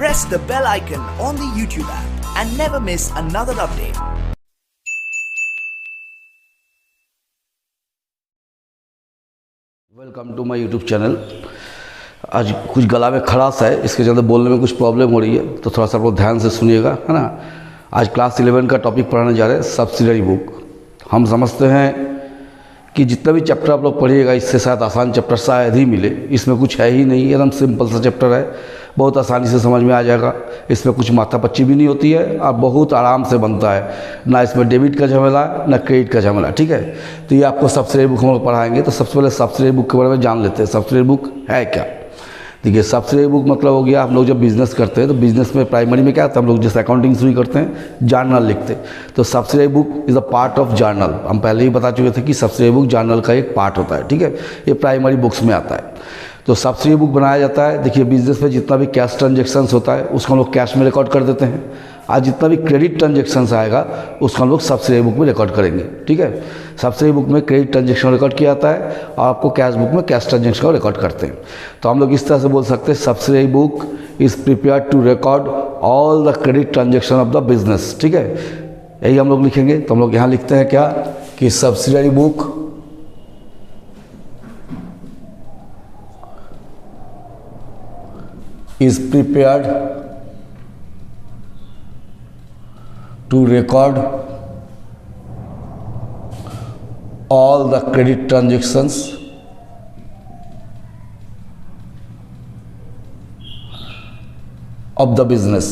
Press the bell icon on the YouTube app and never miss another update. Welcome to my YouTube channel. आज कुछ गला में खराश है, इसके चलते बोलने में कुछ प्रॉब्लम हो रही है, तो थोड़ा सा आप लोग ध्यान से सुनिएगा, है ना। आज क्लास 11 का टॉपिक पढ़ाने जा रहे हैं, सब्सिडरी बुक। हम समझते हैं कि जितना भी चैप्टर आप लोग पढ़िएगा इससे शायद आसान चैप्टर शायद ही मिले। इसमें कुछ है ही नहीं, एकदम सिंपल सा चैप्टर है, बहुत आसानी से समझ में आ जाएगा। इसमें कुछ माथापच्ची भी नहीं होती है और बहुत आराम से बनता है, ना इसमें डेबिट का झमेला ना क्रेडिट का झमेला, ठीक है। तो ये आपको सब्सिडरी बुक हम लोग पढ़ाएंगे। तो सबसे पहले सब्सिडरी बुक के बारे में जान लेते हैं। सब्सिडरी बुक है क्या? देखिए, सब्सिडरी बुक मतलब हो गया, हम लोग जब बिज़नेस करते हैं तो बिज़नेस में प्राइमरी में क्या होता है, हम लोग जैसे अकाउंटिंग शुरू करते हैं जर्नल लिखते हैं, तो subsidiary book is a part of journal. हम पहले ही बता चुके थे कि सब्सिडरी बुक जर्नल का एक पार्ट होता है, ठीक है। ये प्राइमरी बुक्स में आता है। तो सब्सिडरी बुक बनाया जाता है। देखिए, बिजनेस में जितना भी कैश ट्रांजेक्शन्स होता है उसको हम लोग कैश में रिकॉर्ड कर देते हैं, आज जितना भी क्रेडिट ट्रांजेक्शन्स आएगा उसको हम लोग सब्सिडरी बुक में रिकॉर्ड करेंगे, ठीक है। सब्सिडरी बुक में क्रेडिट ट्रांजेक्शन रिकॉर्ड किया जाता है और आपको कैश बुक में कैश ट्रांजेक्शन को रिकॉर्ड करते हैं। तो हम लोग इस तरह से बोल सकते हैं, subsidiary book is prepared to record all the credit transaction of the business, ठीक है। यही हम लोग लिखेंगे। तो हम लोग यहाँ लिखते हैं क्या कि subsidiary book is prepared to record all the credit transactions of the business.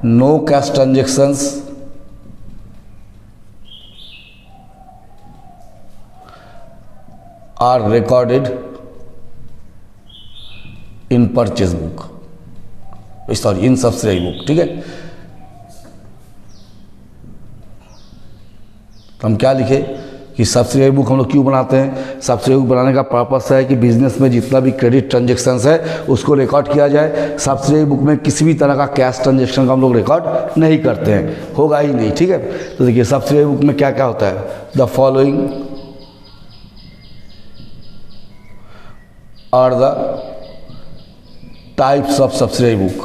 No cash transactions are recorded in purchase book, sorry, in subsidiary book, ठीक है। तो हम क्या लिखे कि सब्सिडरी बुक हम लोग क्यों बनाते हैं? सब्सिडरी बुक बनाने का पर्पस है कि बिजनेस में जितना भी क्रेडिट ट्रांजेक्शन्स है उसको रिकॉर्ड किया जाए। सब्सिडरी बुक में किसी भी तरह का कैश ट्रांजेक्शन का हम लोग रिकॉर्ड नहीं करते हैं, होगा ही नहीं, ठीक है। तो देखिए, सब्सिडरी बुक में क्या क्या होता है, the following are the types of subsidiary book।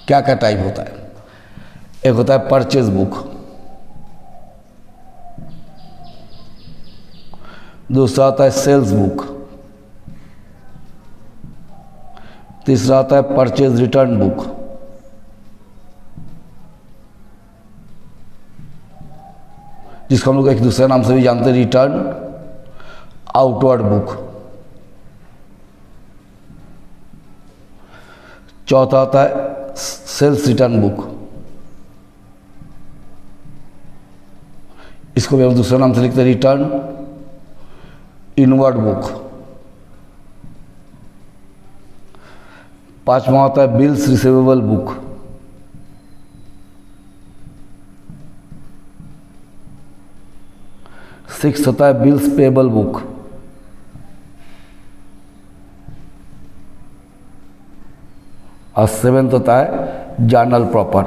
क्या क्या टाइप होता है? एक होता है परचेज बुक, दूसरा होता है सेल्स बुक, तीसरा होता है परचेज रिटर्न बुक, जिसको हम लोग एक दूसरे नाम से भी जानते हैं रिटर्न आउटवर्ड बुक। चौथा होता है सेल्स रिटर्न बुक, इसको भी हम दूसरे नाम से लिखते हैं रिटर्न इनवर्ड बुक। पांचवा होता है बिल्स रिसीवेबल बुक, सिक्स होता है बिल्स पेबल बुक, और सेवेंथ होता है जर्नल प्रॉपर,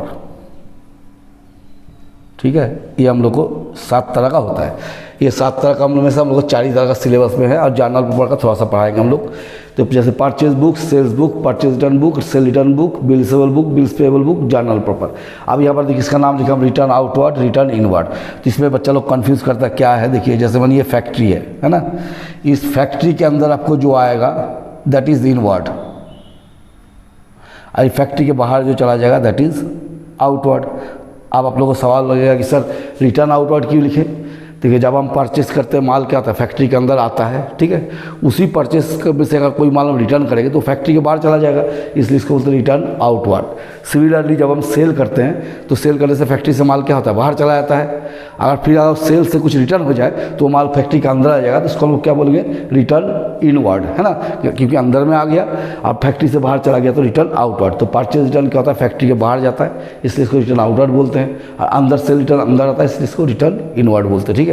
ठीक है। ये हम लोग को 7 तरह का होता है। ये 7 तरह का हम लोग में से हम लोग को 4 तरह का सिलेबस में है, और जर्नल प्रॉपर का थोड़ा सा पढ़ाएंगे हम लोग। तो जैसे purchase book, sales book, purchase return book, sale return book, bill receivable book, bills payable book, journal proper. अब यहाँ पर देखिए, इसका नाम लिखा हम रिटर्न आउटवर्ड, रिटर्न इनवर्ड। तो इसमें बच्चा लोग कंफ्यूज करता है क्या है। देखिए, जैसे मानिए ये फैक्ट्री है ना, इस फैक्ट्री के अंदर आपको जो आएगा दैट इज इनवर्ड, और फैक्ट्री के बाहर जो चला जाएगा दैट इज आउटवर्ड। अब आप लोगों को सवाल लगेगा कि सर रिटर्न आउटवर्ड क्यों लिखे? देखिए, जब हम परचेस करते हैं माल क्या होता है, फैक्ट्री के अंदर आता है, ठीक है। उसी परचेस में से अगर कोई माल हम रिटर्न करेंगे तो फैक्ट्री के बाहर चला जाएगा, इसलिए इसको बोलते हैं रिटर्न आउटवर्ड। सिमिलरली जब हम सेल करते हैं तो सेल करने से फैक्ट्री से माल क्या होता है, बाहर चला जाता है। अगर फिर अगर सेल से कुछ रिटर्न हो जाए तो माल फैक्ट्री के अंदर आ जाएगा, तो इसको हम लोग क्या बोलेंगे, रिटर्न इनवर्ड, है ना, क्योंकि अंदर में आ गया। अब फैक्ट्री से बाहर चला गया तो रिटर्न आउटवर्ड। तो परचेज रिटर्न क्या होता है, फैक्ट्री के बाहर जाता है, इसलिए इसको रिटर्न आउटवर्ड बोलते हैं। और अंदर से रिटर्न अंदर आता है, इसलिए इसको रिटर्न इनवर्ड बोलते हैं, ठीक है।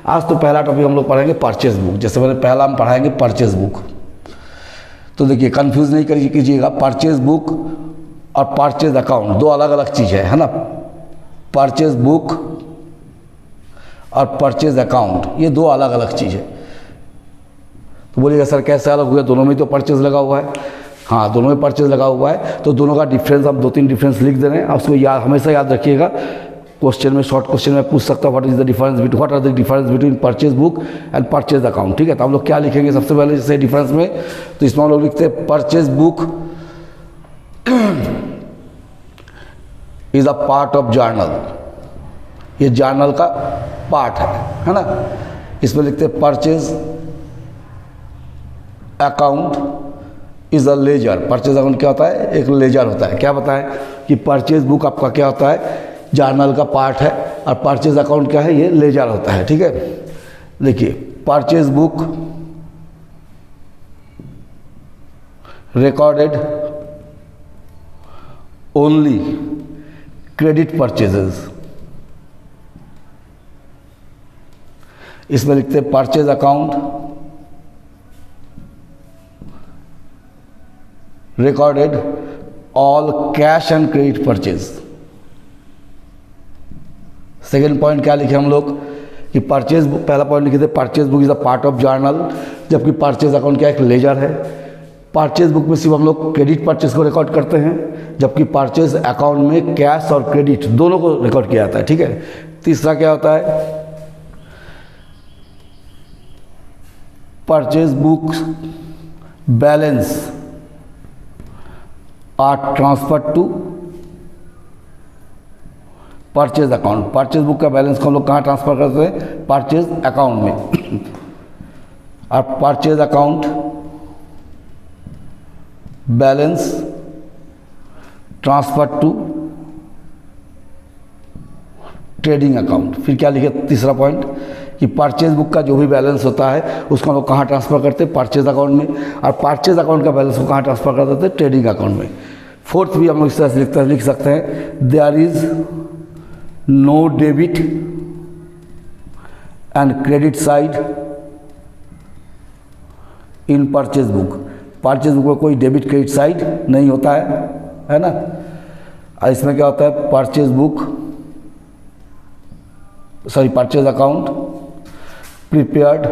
आज तो पहला टॉपिक हम लोग पढ़ेंगे परचेज बुक। जैसे मैंने पहला हम पढ़ाएंगे परचेज बुक। तो देखिए, कंफ्यूज नहीं कीजिएगा, परचेज बुक और परचेज अकाउंट दो अलग अलग चीज़ है ना। परचेज बुक और परचेज अकाउंट, ये दो अलग अलग चीज़ है। तो बोलिएगा सर कैसे अलग हो गया, दोनों में तो परचेज लगा हुआ है। हाँ, दोनों में परचेज लगा हुआ है, तो दोनों का डिफरेंस हम 2-3 डिफरेंस लिख दे रहे हैं। आप उसको हमेशा याद रखिएगा। क्वेश्चन में, शॉर्ट क्वेश्चन में पूछ सकता है what are the difference between purchase book and purchase account. ठीक है, तो हम लोग क्या लिखेंगे सबसे पहले जैसे डिफरेंस में, तो इसमें हम लोग लिखते हैं purchase book is a part of journal. ये जर्नल का पार्ट है ना। इसमें लिखते हैं purchase account is a ledger. Purchase account क्या होता है, एक लेजर होता है। क्या बताएं कि परचेज बुक आपका क्या होता है, जर्नल का पार्ट है, और परचेज अकाउंट क्या है, ये लेजर होता है। ठीक है, देखिए purchase book recorded only credit purchases. इसमें लिखते हैं purchase account recorded all cash and credit purchase. Second point क्या लिखे हम लोग कि परचेज बुक, पहला पॉइंट लिखे थे purchase book is a part of journal, जबकि परचेज अकाउंट क्या एक लेजर है। परचेज बुक में सिर्फ हम लोग क्रेडिट परचेज को रिकॉर्ड करते हैं, जबकि परचेज अकाउंट में कैश और क्रेडिट दोनों को रिकॉर्ड किया जाता है। ठीक है, तीसरा क्या होता है, purchase book balance are transfer to purchase account. Purchase book का बैलेंस को हम लोग कहाँ ट्रांसफर करते हैं, परचेज अकाउंट में। और purchase account balance transfer to trading account. फिर क्या लिखे तीसरा पॉइंट कि परचेज बुक का जो भी बैलेंस होता है उसको हम लोग कहाँ ट्रांसफर करते हैं, परचेज अकाउंट में। और परचेज अकाउंट का बैलेंस को कहाँ ट्रांसफर कर देते हैं, ट्रेडिंग अकाउंट में। फोर्थ भी हम लोग इस तरह से लिख सकते हैं, there is no debit and credit side in purchase book. Purchase book में कोई डेबिट क्रेडिट साइड नहीं होता है ना। और इसमें क्या होता है, purchase account prepared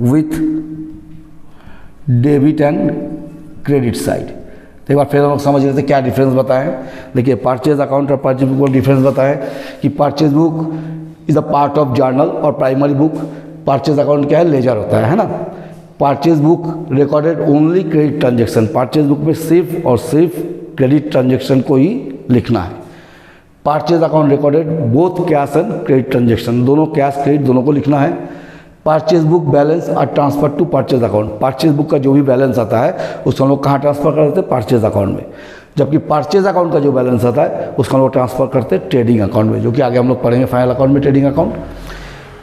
with debit and credit side. तो एक बार फिर हम लोग समझ लेते हैं क्या डिफरेंस बताएं। देखिए परचेज अकाउंट और परचेज बुक को डिफरेंस बताएं कि purchase book is a part of journal और प्राइमरी बुक, परचेज अकाउंट क्या है, लेजर होता है ना। Purchase book recorded only credit transaction. Purchase book में सिर्फ और सिर्फ क्रेडिट ट्रांजेक्शन को ही लिखना है। Purchase account recorded both cash and credit transaction, दोनों कैश क्रेडिट दोनों को लिखना है। Purchase book balance are transfer to purchase account. Purchase book का जो भी बैलेंस आता है उसको हम लोग कहाँ ट्रांसफर कर देते हैं, परचेज अकाउंट में। जबकि परचेज अकाउंट का जो बैलेंस आता है उसको हम लोग ट्रांसफर करते हैं ट्रेडिंग अकाउंट में, जो कि आगे हम लोग पढ़ेंगे फाइनल अकाउंट में, trading account.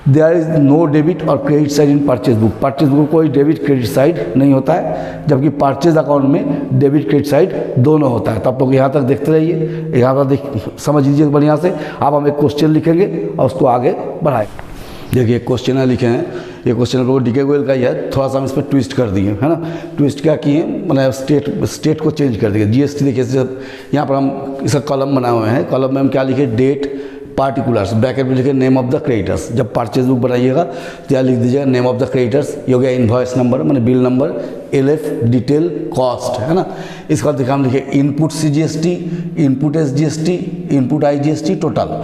There is no debit और credit side in purchase book. Purchase book कोई डेबिट क्रेडिट साइड नहीं होता है, जबकि परचेज अकाउंट में डेबिट क्रेडिट साइड दोनों होता है। तो आप लोग यहाँ तक देखते रहिए, यहाँ पर समझ लीजिए बढ़िया से। अब हम एक क्वेश्चन लिखेंगे और उसको आगे बढ़ाएंगे। देखिए क्वेश्चन है लिखे हैं, ये क्वेश्चन हम लोग डीके गोयल का ही है, थोड़ा सा हम इस पर ट्विस्ट कर दिए है ना। ट्विस्ट क्या किए, मतलब स्टेट को चेंज कर दिए। जीएसटी देखिए यहाँ पर हम इसका कॉलम बनाए हुए हैं। कॉलम में हम क्या लिखे, डेट पार्टिकुलर्स, ब्रैकेट में लिखे नेम ऑफ द क्रेडिटर्स। जब परचेज बुक बनाइएगा तो यहाँ लिख दीजिएगा नेम ऑफ द क्रेडिटर्स, ये हो गया इन्वॉइस नंबर मैंने bill number, LF detail cost है ना। इसके बाद देखिए हम लिखे input CGST, input SGST, input IGST total.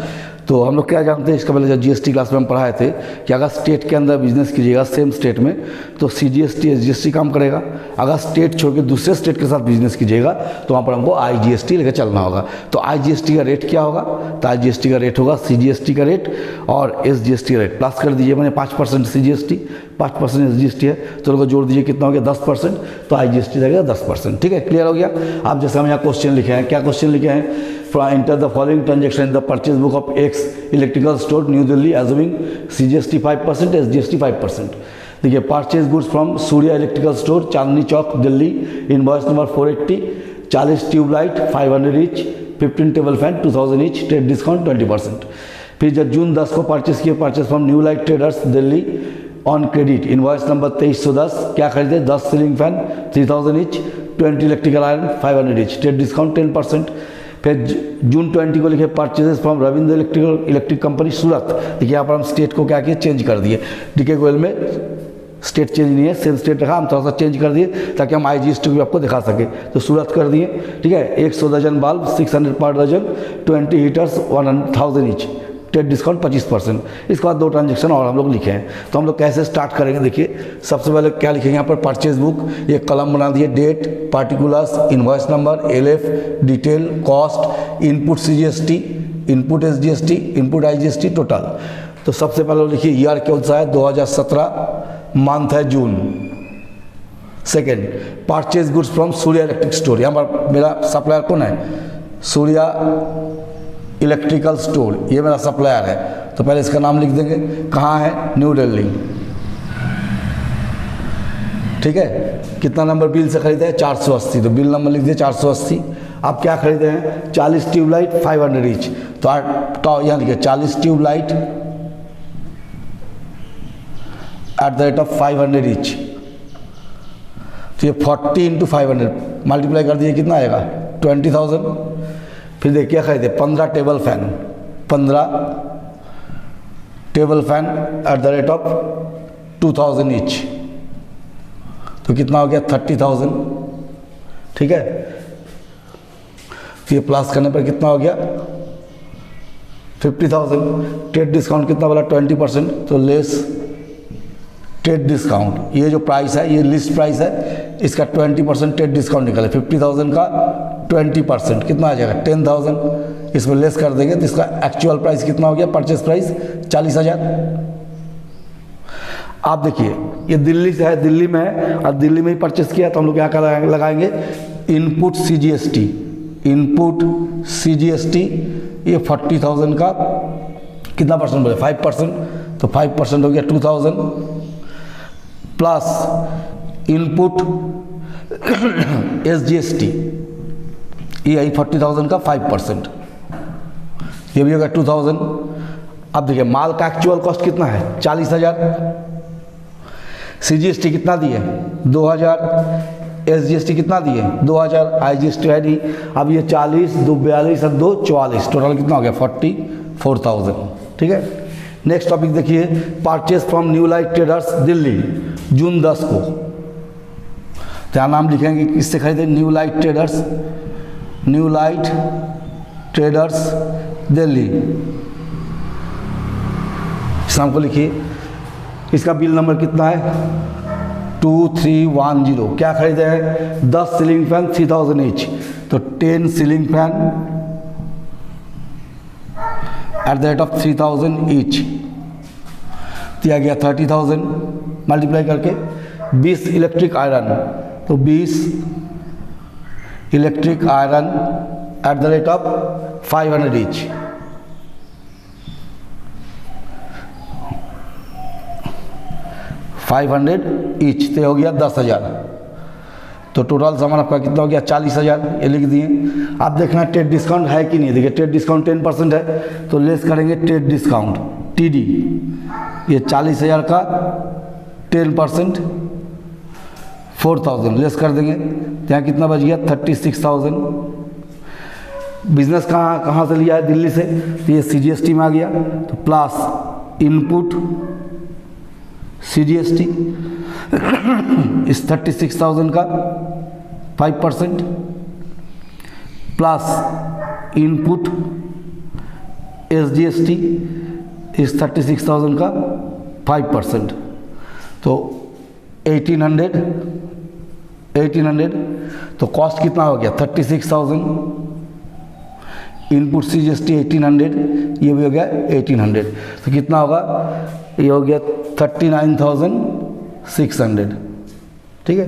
तो हम लोग क्या जानते हैं, इसका पहले जब GST क्लास में हम पढ़ाए थे कि अगर स्टेट के अंदर बिजनेस कीजिएगा सेम स्टेट में तो CGST SGST काम करेगा। अगर स्टेट छोड़ के दूसरे स्टेट के साथ बिजनेस कीजिएगा तो वहाँ पर हमको IGST लेकर चलना होगा। तो IGST का रेट क्या होगा, तो IGST का रेट होगा CGST का रेट और SGST का रेट प्लस कर दीजिए, मैंने 5% CGST 5% SGST है, तो लोग जोड़ दीजिए कितना हो गया 10%, तो IGST रहेगा 10%। ठीक है, क्लियर हो गया। आप जैसे हम यहाँ क्वेश्चन लिखे हैं, क्या क्वेश्चन लिखे हैं, enter the following transaction in the purchase book of X electrical store New Delhi assuming CGST 5% SGST 5%। देखिए purchase goods from Surya electrical store Chandni Chowk Delhi, invoice number 480, 40 tubelight 500 each, 15 table fan 2000 each, trade discount 20%। फिर जब June 10 को परचेज किए, purchase from new light traders Delhi on credit, invoice number 2310, क्या खरीदे 10 ceiling fan 3000 each, 20 electrical iron 500 each, trade discount 10%। फिर June 20 को लिखे purchases from Ravindra electric company सूरत। देखिए यहाँ पर हम स्टेट को क्या किए, चेंज कर दिए। डीके गोयल में स्टेट चेंज नहीं है, सेम स्टेट रखा, हम थोड़ा सा चेंज कर दिए ताकि हम IGST भी आपको दिखा सके। तो सूरत कर दिए, ठीक है। 100 दर्जन बल्ब 600 पर दर्जन, 20 हीटर्स 1000 ईच, टेट डिस्काउंट 25%। इसके बाद 2 ट्रांजेक्शन और हम लोग लिखे हैं। तो हम लोग कैसे स्टार्ट करेंगे, देखिए सबसे पहले क्या लिखेंगे यहाँ पर, परचेज बुक, ये कलम बना दिए, date, particulars, invoice number, LF, detail, cost, input CGST, input SGST, input IGST, total. तो सबसे पहले लिखिए ईयर कौन सा है, 2017, मंथ है June. Second, purchase goods from Surya electric store, यहाँ पर मेरा सप्लायर कौन है, सूर्या इलेक्ट्रिकल स्टोर, ये मेरा सप्लायर है। तो पहले इसका नाम लिख देंगे, कहाँ है, न्यू दिल्ली, ठीक है। कितना नंबर बिल से खरीदे हैं, 480, तो बिल नंबर लिख दिए 480। आप क्या खरीदे हैं, 40 ट्यूबलाइट 500 ईच, तो यहाँ लिखिए 40 tubelight at the rate of 500 each. तो ये 40 × 500 मल्टीप्लाई कर दिए, कितना आएगा, 20,000। फिर देखिए क्या खरीदे, 15 table fan, 15 table fan eight the rate of 2000 each, तो कितना हो गया, 30,000, ठीक है। तो ये प्लस करने पर कितना हो गया, 50,000। ट्रेड डिस्काउंट कितना बोला, 20%, तो लेस ट्रेड डिस्काउंट, ये जो प्राइस है ये लिस्ट प्राइस है, इसका 20% ट्रेड डिस्काउंट निकले, 50,000 का 20% कितना आ जाएगा, 10,000। इसमें लेस कर देंगे तो इसका एक्चुअल प्राइस कितना हो गया, परचेस प्राइस 40,000। आप देखिए ये दिल्ली से है, दिल्ली में है और दिल्ली में ही परचेस किया, तो हम लोग क्या लगाएंगे, इनपुट CGST, इनपुट CGST, ये 40,000 का कितना परसेंट बोले, 5%, तो 5% हो गया 2,000 प्लस इनपुट SGST, ये 40,000 का 5%, ये भी होगा 2,000। अब देखिए माल का एक्चुअल कॉस्ट कितना है, 40,000, CGST कितना दिए, 2,000, SGST कितना दिए, 2,000, IGST है नहीं। अब ये 40, 2 42 और 2 44, टोटल कितना हो गया, 44,000, ठीक है। नेक्स्ट टॉपिक देखिए, purchase from new light traders Delhi, June 10 को। तो यहाँ नाम लिखेंगे, किससे खरीदे, New light Traders, New light traders Delhi, इस नाम को लिखिए। इसका बिल नंबर कितना है, 2310। क्या खरीदे हैं, 10 सीलिंग फैन 3000 ईच, तो 10 ceiling fan eight the rate of 3000 each, दिया गया 30,000 मल्टीप्लाई करके। 20 इलेक्ट्रिक आयरन, तो 20 electric iron eight the rate of 500 each, each, तो हो गया 10,000। तो टोटल सामान आपका कितना हो गया, 40,000, ये लिख दिए। आप देखना ट्रेड डिस्काउंट है कि नहीं, देखिए ट्रेड डिस्काउंट 10% है, तो लेस करेंगे ट्रेड डिस्काउंट TD, ये 40,000 का 10% 4,000 लेस कर देंगे, तो यहाँ कितना बच गया, 36,000। बिजनेस कहाँ से लिया है, दिल्ली से, तो ये CGST में आ गया, तो प्लस इनपुट CGST इस 36,000 का 5% प्लस इनपुट SGST इस 36,000 का 5%, तो 1800। तो कॉस्ट कितना हो गया, 36,000, इनपुट CGST 1800, ये भी हो गया 1800, तो कितना होगा, ये हो गया 39,600, ठीक है।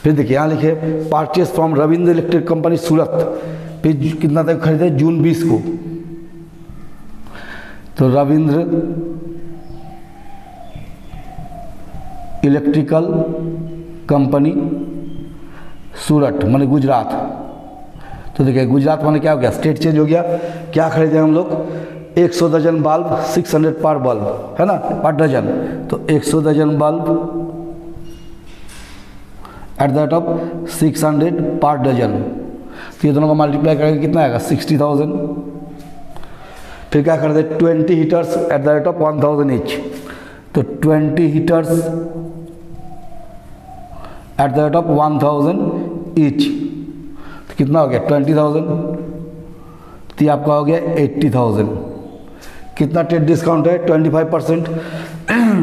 फिर देखिए यहाँ लिखे purchase from Ravindra electric company Surat, फिर कितना तक खरीदे, जून 20 को। तो रविंद्र इलेक्ट्रिकल कंपनी सूरत माने गुजरात। तो देखिए गुजरात माने क्या हो गया, स्टेट चेंज हो गया। क्या खरीदे हम लोग, 100 दर्जन बल्ब, 600 पर बल्ब, है ना, पर डजन, तो 100 दर्जन bulb at the rate of 600 per dozen, तो ये दोनों का मल्टीप्लाई करेंगे कितना आएगा 60,000। फिर क्या कर दे 20 heaters eight the rate of 1000 each, तो 20 heaters eight the rate of 1000 each, तो कितना हो गया 20,000, तो ये आपका हो गया 80,000। कितना ट्रेड डिस्काउंट है 25%,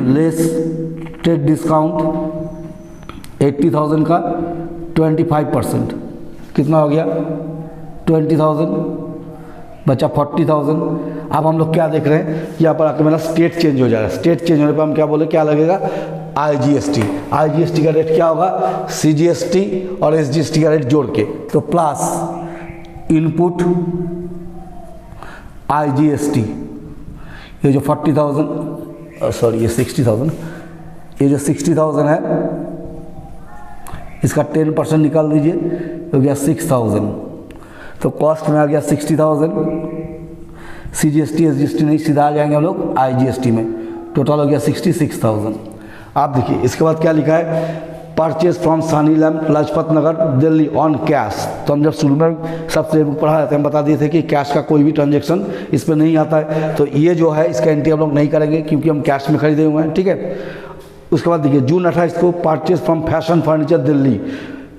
लेस ट्रेड डिस्काउंट 80,000 का 25%, कितना हो गया 20,000, बचा 40,000। अब हम लोग क्या देख रहे हैं, यहाँ पर आकर मेरा स्टेट चेंज हो जा रहा है। स्टेट चेंज होने पर हम क्या बोले, क्या लगेगा IGST। IGST का रेट क्या होगा, CGST और SGST का रेट जोड़ के, तो प्लस इनपुट IGST, ये जो 40,000 सॉरी ये 60,000, ये जो 60,000 है इसका 10% निकाल दीजिए, हो गया 6,000। तो कॉस्ट में आ गया 60,000, CGST SGST नहीं, सीधा आ जाएंगे हम लोग IGST में, टोटल हो गया 66,000। आप देखिए इसके बाद क्या लिखा है, परचेज फ्रॉम सानी lamp Lajpat Nagar Delhi on cash. तो हम जब शुरू में सबसे पढ़ा जाते हैं, हम बता दिए थे कि कैश का कोई भी ट्रांजेक्शन इस पर नहीं आता है, तो ये जो है इसका एंट्री हम लोग नहीं करेंगे क्योंकि हम कैश में खरीदे हुए हैं, ठीक है। उसके बाद देखिए जून 28 को purchase from fashion furniture Delhi,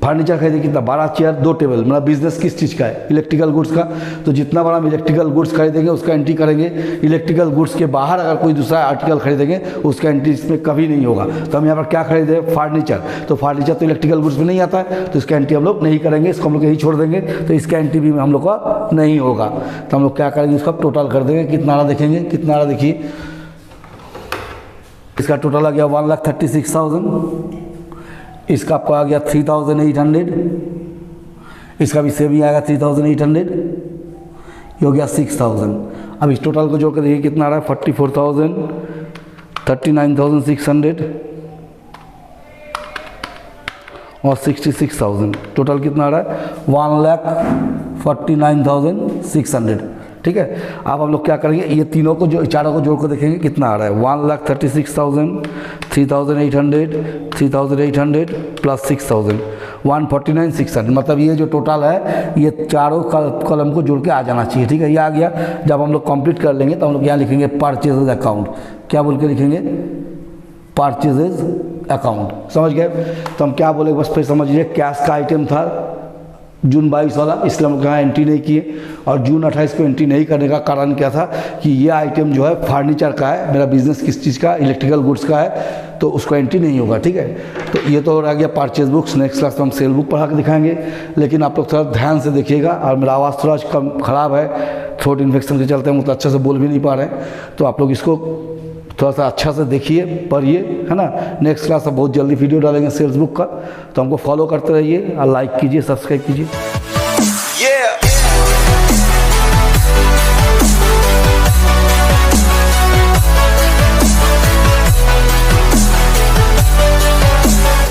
furniture खरीदे कितना 12 चेयर 2 टेबल। मेरा बिजनेस किस चीज़ का है, इलेक्ट्रिकल गुड्स का, तो जितना बड़ा हम इलेक्ट्रिकल गुड्स खरीदेंगे उसका एंट्री करेंगे। इलेक्ट्रिकल गुड्स के बाहर अगर कोई दूसरा आर्टिकल खरीदेंगे उसका एंट्री इसमें कभी नहीं होगा। तो हम यहाँ पर क्या खरीदे, फर्नीचर, तो फर्नीचर तो इलेक्ट्रिकल गुड्स में नहीं आता है, तो इसका एंट्री हम लोग नहीं करेंगे, इसको हम लोग यही छोड़ देंगे, तो इसका एंट्री भी हम लोग का नहीं होगा। तो हम लोग क्या करेंगे, इसका टोटल कर देंगे, कितना रहा देखेंगे, कितना रहा देखिए, इसका टोटल आ गया 1,36,000, इसका आपको आ गया 3,800, इसका भी सेम ही आएगा 3,800, ये हो गया 6,000। अब इस टोटल को जोड़ कर देखिए कितना आ रहा है 44,000, 39,600 और 66,000, टोटल कितना आ रहा है 1,49,600, ठीक है। अब हम लोग क्या करेंगे, ये तीनों को जो चारों को जोड़ कर देखेंगे कितना आ रहा है 1,36,000, 3,800, 3,800 प्लस 6,000, 149,600। मतलब ये जो टोटल है ये चारों कॉलम को जोड़ के आ जाना चाहिए, ठीक है। ये आ गया। जब हम लोग कंप्लीट कर लेंगे तो हम लोग यहाँ लिखेंगे परचेजेज अकाउंट, क्या बोल के लिखेंगे, परचेजेज अकाउंट, समझ गए। तो हम क्या बोले, बस फिर समझिए, कैश का आइटम था जून 22 वाला, इसलिए हम लोग यहाँ एंट्री नहीं किए। और जून 28 को एंट्री नहीं करने का कारण क्या था कि ये आइटम जो है फर्नीचर का है, मेरा बिजनेस किस चीज़ का, इलेक्ट्रिकल गुड्स का है, तो उसको एंट्री नहीं होगा, ठीक है। तो ये तो रह गया परचेज बुक्स। नेक्स्ट क्लास में हम सेल बुक पढ़ा के दिखाएंगे, लेकिन आप लोग थोड़ा ध्यान से देखिएगा। और मेरा आवाज़ थोड़ा कम ख़राब है, थ्रोट इन्फेक्शन के चलते हम तो अच्छे से बोल भी नहीं पा रहे हैं, तो आप लोग इसको थोड़ा सा अच्छा से देखिए, पढ़िए, है ना। नेक्स्ट क्लास में बहुत जल्दी वीडियो डालेंगे सेल्स बुक का, तो हमको फॉलो करते रहिए और लाइक कीजिए, सब्सक्राइब कीजिए।